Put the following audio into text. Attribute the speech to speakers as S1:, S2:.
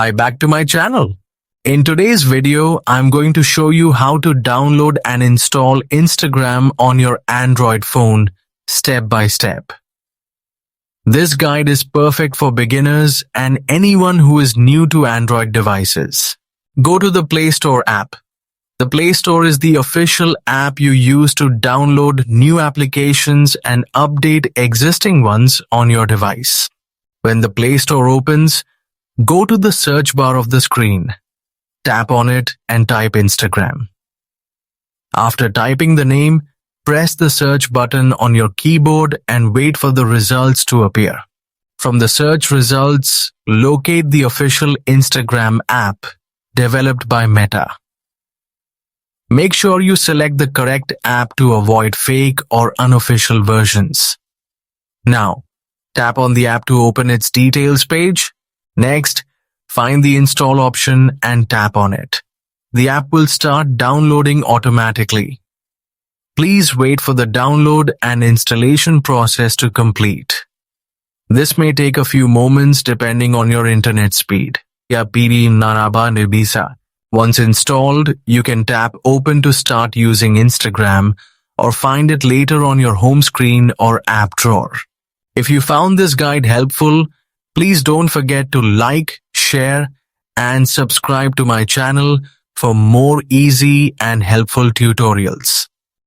S1: Hi back to my channel. In today's video, I'm going to show you how to download and install Instagram on your Android phone step by step. This guide is perfect for beginners and anyone who is new to Android devices. Go to the Play Store app. The Play Store is the official app you use to download new applications and update existing ones on your device. When the Play Store opens, go to the search bar of the screen. Tap on it and type Instagram. After typing the name, press the search button on your keyboard and wait for the results to appear. From the search results, locate the official Instagram app developed by Meta. Make sure you select the correct app to avoid fake or unofficial versions. Now, tap on the app to open its details page. Next, find the install option and tap on it. The app will start downloading automatically. Please wait for the download and installation process to complete. This may take a few moments depending on your internet speed. Once installed, you can tap Open to start using Instagram or find it later on your home screen or app drawer. If you found this guide helpful, please don't forget to like, share, and subscribe to my channel for more easy and helpful tutorials.